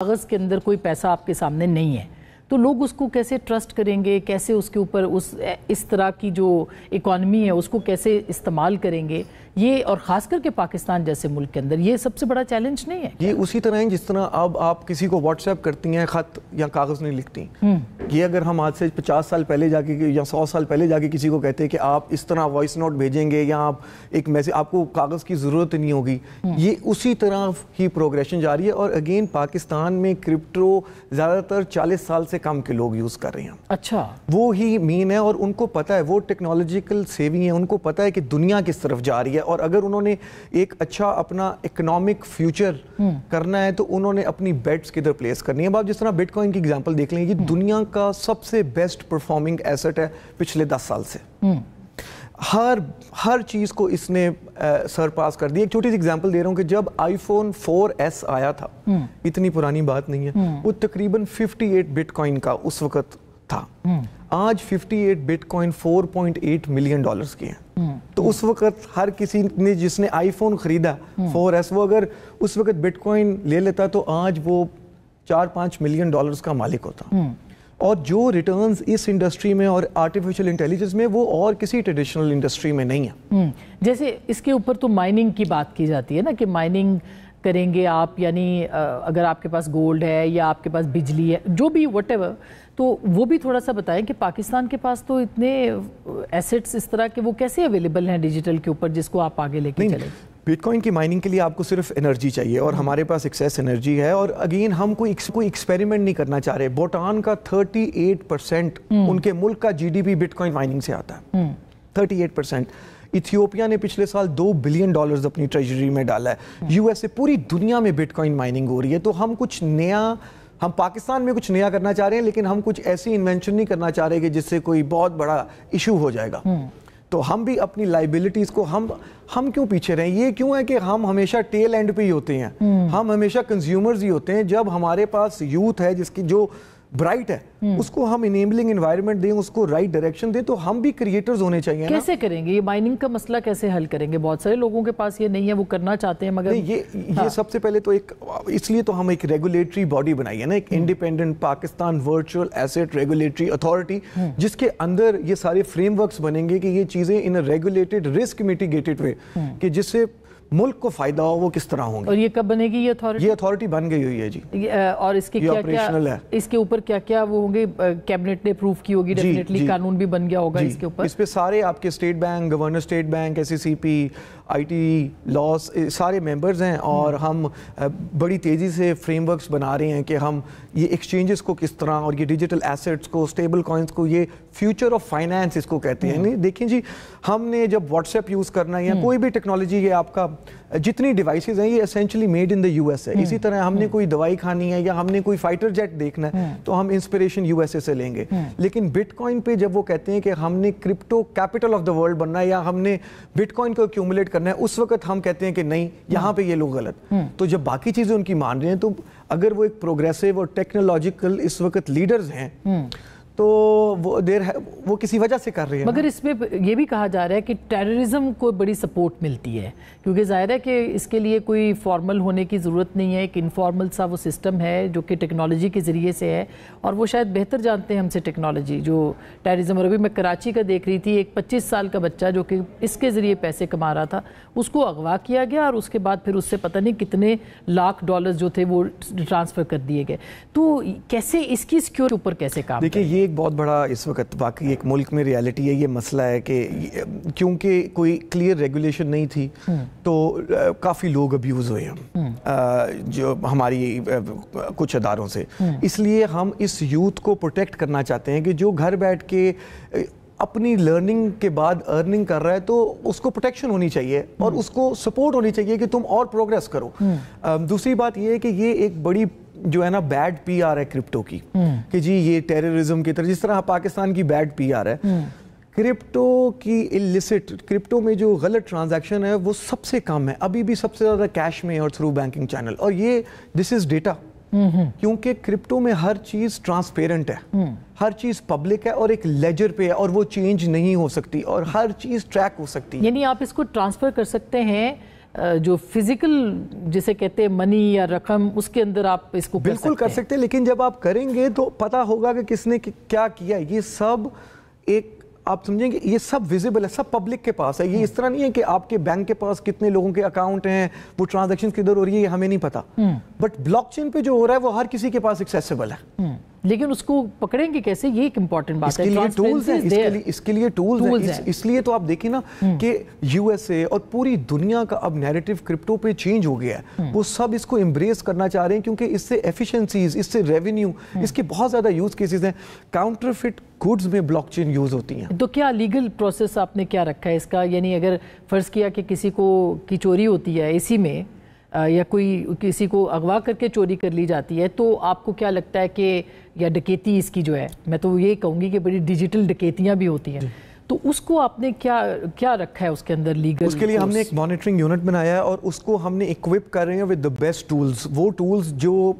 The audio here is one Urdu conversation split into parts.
کاغذ کے اندر کوئی پیسہ آپ کے سامنے نہیں ہے تو لوگ اس کو کیسے ٹرسٹ کریں گے، کیسے اس کے اوپر اس طرح کی جو اکانومی ہے اس کو کیسے استعمال کریں گے، یہ اور خاص کر کے پاکستان جیسے ملک کے اندر یہ سب سے بڑا چیلنج نہیں ہے؟ یہ اسی طرح ہے جس طرح اب آپ کسی کو واٹس ایپ کرتی ہیں، خط یا کاغذ نہیں لکھتی. یہ اگر ہم آج سے 50 سال پہلے جا کے یا 100 سال پہلے جا کے کسی کو کہتے ہیں کہ آپ اس طرح وائس نوٹ بھیجیں گے یا آپ ایک میسیج، آپ کو کاغذ کی ضرورت نہیں ہوگی. یہ اسی طرح ہی پروگریشن جاری ہے. اور اگین پاکستان میں کرپٹو زیادہ تر 40 سال سے کم کے لوگ یوز کر رہے ہیں. اچھا، وہ ہی مین ہے اور ان کو پتہ ہے، وہ ٹیکنالوجیکل سیونگ ہیں، ان کو پتہ ہے کہ دنیا کس طرف جا رہی ہے. اور اگر انہوں نے ایک اچھا اپنا اکنامک فیوچر کرنا ہے تو انہوں نے اپنی بیٹس کدھر پلیس کرنی ہے. اب آپ جس طرح بٹ کوائن کی ایگزامپل دیکھ لیں، یہ دنیا کا سب سے بیسٹ پرفارمنگ ایسٹ ہے پچھلے 10 سال سے. ہر چیز کو اس نے سرپاس کر دی. ایک چھوٹی سی ایگزامپل دے رہا ہوں کہ جب آئی فون 4S آیا تھا، اتنی پرانی بات نہیں ہے، وہ تقریباً 58 بٹ کوائن کا اس وقت تھا. آج 58 بٹ کوائن $4.8 ملین کے ہیں. تو اس وقت ہر کسی نے جس نے آئی فون خریدا 4S، وہ اگر اس وقت بٹ کوائن لے لیتا تو آج وہ $4-5 ملین کا مالک ہوتا. اور جو ریٹرنز اس انڈسٹری میں اور آرٹیفیشل انٹیلیجنس میں وہ اور کسی ٹریڈیشنل انڈسٹری میں نہیں ہے. جیسے اس کے اوپر تو مائننگ کی بات کی جاتی ہے نا کہ مائننگ کریں گے آپ، یعنی اگر آپ کے پاس گولڈ ہے یا آپ کے پاس بجلی ہے، جو بھی وٹ ایور، تو وہ بھی تھوڑا سا بتائیں کہ پاکستان کے پاس تو اتنے ایسٹس اس طرح کے وہ کیسے اویلیبل ہیں ڈیجیٹل کے اوپر جس کو آپ آگے لے کے چلیں؟ بٹ کوائن کی مائننگ کے لیے آپ کو صرف انرجی چاہیے اور ہمارے پاس ایکسیس انرجی ہے. اور اگین ہم کوئی ایکسپیریمنٹ نہیں کرنا چاہ رہے. بھوٹان کا 38% ان کے ملک کا G D P bitcoin mining سے آتا ہے. 38%. ایتھیوپیا نے پچھلے سال $2 بلین اپنی ٹریجری میں ڈالا ہے. یو ایس اے، پوری دنیا میں بٹ کوائن مائننگ ہو رہی ہے. تو ہم پاکستان میں کچھ نیا کرنا چاہ رہے ہیں، لیکن ہم کچھ ایسی انوینشن نہیں کرنا چاہ رہے کہ جس سے کوئی بہت بڑا ایشو ہو جائے گا. تو ہم بھی اپنی لائبلٹیز کو ہم کیوں پیچھے رہیں؟ یہ کیوں ہے کہ ہم ہمیشہ ٹیل اینڈ پہ ہی ہوتے ہیں. ہم ہمیشہ کنزیومرز ہی ہوتے ہیں. جب ہمارے پاس یوتھ ہے جس کی جو برائٹ ہے، اس کو ہم انیبلنگ انوائرمنٹ دیں، اس کو رائٹ ڈائریکشن دیں، تو ہم بھی کریٹرز ہونے چاہیے. کیسے کریں گے یہ مائننگ کا مسئلہ، کیسے حل کریں گے؟ بہت سارے لوگوں کے پاس یہ نہیں ہے، وہ کرنا چاہتے ہیں مگر یہ سب سے پہلے تو اس لیے تو ہم ایک ریگولیٹری باڈی بنائی ہے نا، ایک independent Pakistan virtual asset regulatory authority, جس کے اندر یہ سارے فریم ورکس بنیں گے کہ یہ چیزیں ان ریگولیٹڈ رسک میٹیگیٹڈ وے کہ جس سے ملک کو فائدہ ہو وہ کس طرح ہوں گے. اور یہ کب بنے گی یہ اتھارٹی؟ یہ اتھارٹی بن گئی ہوئی ہے جی. اور اس کے اس کے اوپر کیا کیا وہ ہوں گے؟ کیبنٹ نے اپروو کی ہوگی ڈیفینیٹلی، قانون بھی بن گیا ہوگا اس کے اوپر. اس پہ سارے آپ کے state bank, governor state bank, SCCP، IT لاس، سارے ممبرز ہیں. اور ہم بڑی تیزی سے فریم ورکس بنا رہے ہیں کہ ہم یہ ایکسچینجز کو کس طرح، اور یہ ڈیجیٹل ایسٹس کو، اسٹیبل کوائنس کو، یہ فیوچر آف فائنینس اس کو کہتے ہیں. دیکھیں جی، ہم نے جب واٹس ایپ یوز کرنا ہے یا کوئی بھی ٹیکنالوجی، یہ آپ کا جتنی ڈیوائسز ہیں یہ essentially made in the US ہے. اسی طرح ہم نے کوئی دوائی کھانی ہے یا ہم نے کوئی فائٹر جیٹ دیکھنا ہے تو ہم انسپریشن USA سے لیں گے. لیکن بٹ کوائن پہ جب وہ کہتے ہیں کہ ہم نے crypto capital of the world بننا ہے یا ہم نے بٹ کوائن کو ایکیومولیٹ کرنا ہے، اس وقت ہم کہتے ہیں کہ نہیں، یہاں پہ یہ لوگ غلط. تو جب باقی چیزیں ان کی مان رہے ہیں، تو اگر وہ ایک پروگریسو اور ٹیکنالوجیکل اس وقت لیڈرز ہیں تو وہ کسی وجہ سے کر رہے ہیں. مگر اس میں یہ بھی کہا جا رہا ہے کہ ٹیررزم کو بڑی سپورٹ ملتی ہے، کیونکہ ظاہر ہے کہ اس کے لیے کوئی فارمل ہونے کی ضرورت نہیں ہے. ایک انفارمل سا وہ سسٹم ہے جو کہ ٹیکنالوجی کے ذریعے سے ہے، اور وہ شاید بہتر جانتے ہیں ہم سے ٹیکنالوجی جو ٹیررزم. اور ابھی میں کراچی کا دیکھ رہی تھی، ایک 25 سال کا بچہ جو کہ اس کے ذریعے پیسے کما رہا تھا، اس کو اغوا کیا گیا اور اس کے بعد پھر اس سے پتہ نہیں کتنے $1 لاکھ جو تھے وہ ٹرانسفر کر دیے گئے. تو کیسے اس کی سیکیورٹی اوپر کیسے کام؟ دیکھیں، یہ ایک بہت بڑا اس وقت واقعی ایک ملک میں ریالٹی ہے. یہ مسئلہ ہے کہ کیونکہ کوئی کلیئر ریگولیشن نہیں تھی تو کافی لوگ ابیوز ہوئے ہیں جو ہماری کچھ اداروں سے. اس لیے ہم اس یوتھ کو پروٹیکٹ کرنا چاہتے ہیں کہ جو گھر بیٹھ کے اپنی لرننگ کے بعد ارننگ کر رہا ہے تو اس کو پروٹیکشن ہونی چاہیے اور اس کو سپورٹ ہونی چاہیے کہ تم اور پروگریس کرو. دوسری بات یہ ہے کہ یہ ایک بڑی جو ہے نا بیڈ PR ہے کرپٹو کی، کہ جی یہ ٹیررزم کی طرح، جس طرح پاکستان کی بیڈ PR ہے. کرپٹو کی اللیسٹ، کرپٹو میں جو غلط ٹرانزیکشن ہے وہ سب سے کم ہے. ابھی بھی سب سے زیادہ کیش میں اور تھرو بینکنگ چینل. اور یہ دس از ڈیٹا، کیونکہ کرپٹو میں ہر چیز ٹرانسپیرنٹ ہے، ہر چیز پبلک ہے اور ایک لیجر پہ ہے اور وہ چینج نہیں ہو سکتی اور ہر چیز ٹریک ہو سکتی ہے. یعنی آپ اس کو ٹرانسفر کر سکتے ہیں جو فزیکل جسے کہتے ہیں منی یا رقم، اس کے اندر آپ اس کو بالکل کر سکتے ہیں، لیکن جب آپ کریں گے تو پتا ہوگا کہ کس نے کیا کیا. یہ سب ایک آپ سمجھیں گے یہ سب ویزیبل ہے، سب پبلک کے پاس ہے. یہ اس طرح نہیں ہے کہ آپ کے بینک کے پاس کتنے لوگوں کے اکاؤنٹ ہیں، وہ ٹرانزیکشن کدھر ہو رہی ہے، یہ ہمیں نہیں پتا. بٹ بلاک چین پہ جو ہو رہا ہے وہ ہر کسی کے پاس ایکسیسیبل ہے. لیکن اس کو پکڑیں گے کیسے، یہ ایک امپورٹنٹ بات ہے. اس کے لیے ٹولز ہیں. اس لیے تو آپ دیکھیں نا کہ یو ایس اے اور پوری دنیا کا اب نیریٹو کرپٹو پہ چینج ہو گیا ہے. وہ سب اس کو امبریس کرنا چاہ رہے ہیں کیونکہ اس سے ایفیشنسیز، اس سے ریونیو، اس کے بہت زیادہ یوز کیسز ہیں. کاؤنٹر فٹ گڈز میں بلاک چین یوز ہوتی ہیں. تو کیا لیگل پروسیس آپ نے کیا رکھا ہے اس کا؟ یعنی اگر فرض کیا کہ کسی کو کی چوری ہوتی ہے اسی میں، یا کوئی کسی کو اغوا کر کے چوری کر لی جاتی ہے، تو آپ کو کیا لگتا ہے کہ یا ڈکیتی اس کی جو ہے، میں تو یہ کہوں گی کہ بڑی ڈیجیٹل ڈکیتیاں بھی ہوتی ہیں، تو اس کو آپ نے کیا رکھا ہے اس کے اندر لیگل؟ اس کے لیے ہم نے ایک مانیٹرنگ یونٹ بنایا ہے اور اس کو ہم نے اکوپ کر رہے ہیں ود دا بیسٹ ٹولز. وہ ٹولز جو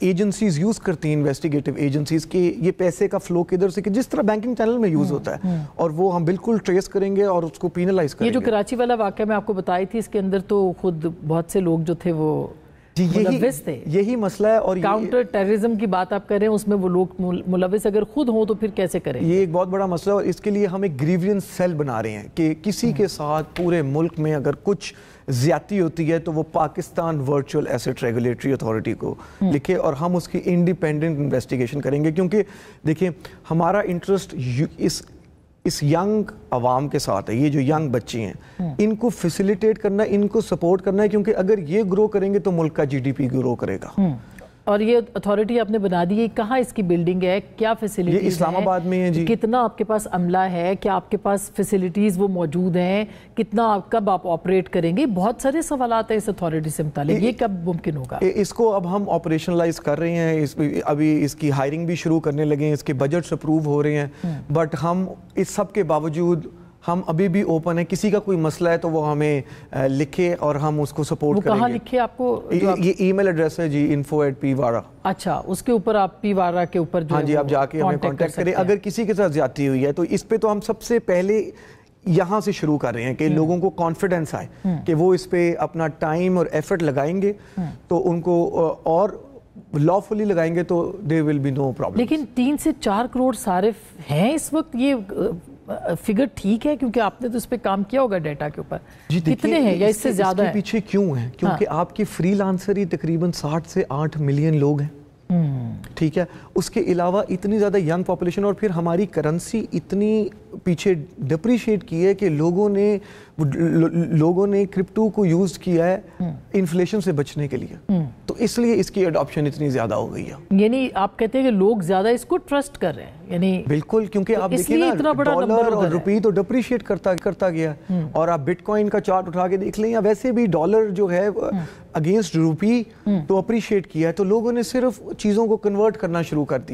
ایجنسیز یوز کرتی ہیں، انویسٹیگیٹو ایجنسیز، کہ یہ پیسے کا فلو کدھر سے، کہ جس طرح بینکنگ چینل میں یوز ہوتا ہے، اور وہ ہم بالکل ٹریس کریں گے اور اس کو پینلائز کریں گے. یہ جو کراچی والا واقعہ میں آپ کو بتائی تھی، اس کے اندر تو خود بہت سے لوگ جو تھے وہ ملوث تھے. یہی مسئلہ ہے. اور کاؤنٹر ٹیررزم کی بات آپ کر رہے ہیں، اس میں وہ لوگ ملوث اگر خود ہوں تو پھر کیسے کریں؟ یہ ایک بہت بڑا مسئلہ ہے اور اس کے لیے ہم ایک گریوینس سیل بنا رہے ہیں کہ کسی کے ساتھ پورے ملک میں اگر کچھ زیادتی ہوتی ہے تو وہ Pakistan virtual asset regulatory authority کو لکھے اور ہم اس کی انڈیپینڈنٹ انویسٹیگیشن کریں گے. کیونکہ دیکھیں ہمارا انٹرسٹ اس ینگ عوام کے ساتھ ہے. یہ جو ینگ بچے ہیں ان کو فیسیلیٹیٹ کرنا، ان کو سپورٹ کرنا ہے، کیونکہ اگر یہ گرو کریں گے تو ملک کا جی ڈی پی گرو کرے گا. اور یہ اتھارٹی آپ نے بنا دی ہے، کہاں اس کی بلڈنگ ہے، کیا فیسیلیٹیز ہیں؟ یہ اسلام آباد میں ہے جی. کتنا آپ کے پاس عملہ ہے، کیا آپ کے پاس فیسیلیٹیز وہ موجود ہیں، کتنا کب آپ آپریٹ کریں گے؟ بہت سارے سوالات ہیں اس اتھارٹی سے متعلق. یہ کب ممکن ہوگا؟ اس کو اب ہم آپریشنلائز کر رہے ہیں. ابھی اس کی ہائرنگ بھی شروع کرنے لگے ہیں، اس کے بجٹس اپروو ہو رہے ہیں. بٹ ہم اس سب کے باوجود ہم ابھی بھی اوپن ہیں. کسی کا کوئی مسئلہ ہے تو وہ ہمیں لکھے اور ہم اس کو سپورٹ کریں گے. کہاں لکھے آپ کو؟ یہ ای میل ایڈریس ہے جی، info@pvara. اچھا، اس کے اوپر آپ pvara کے اوپر جو ہاں جی، آپ جا کے ہمیں کانٹیکٹ کریں. اگر کسی کے ساتھ زیادتی ہوئی ہے تو اس پہ تو ہم سب سے پہلے یہاں سے شروع کر رہے ہیں کہ لوگوں کو کانفیڈنس آئے کہ وہ اس پہ اپنا ٹائم اور ایفرٹ لگائیں گے تو ان کو، اور لا فلی لگائیں گے تو there will be no problem. لیکن 3 سے 4 کروڑ صارف ہیں اس وقت. یہ فگر ٹھیک ہے؟ کیونکہ آپ نے تو اس پہ کام کیا ہوگا ڈیٹا کے اوپر. کتنے ہیں یا اس سے زیادہ ہے؟ اس کے پیچھے کیوں ہیں؟ کیونکہ آپ کی فری لانسر ہی تقریباً 7 سے 8 ملین لوگ ہیں. ٹھیک ہے، اس کے علاوہ اتنی زیادہ ینگ پاپولیشن، اور پھر ہماری کرنسی اتنی پیچھے ڈپریشیٹ کی ہے کہ لوگوں نے کرپٹو کو یوز کیا ہے انفلیشن سے بچنے کے لیے. تو اس لیے اس کی اڈاپشن اتنی زیادہ ہو گئی ہے. یعنی آپ کہتے ہیں کہ لوگ زیادہ اس کو ٹرسٹ کر رہے ہیں؟ یعنی بالکل، کیونکہ آپ دیکھیں نا ڈالر اور روپی تو ڈپریشیٹ کرتا گیا. اور آپ بٹ کوائن کا چارٹ اٹھا کے دیکھ لیں، یا ویسے بھی ڈالر جو ہے اگینسٹ روپی تو اپریشیٹ کیا ہے. تو لوگوں نے صرف چیزوں کو کنورٹ کرنا شروع کر دیا.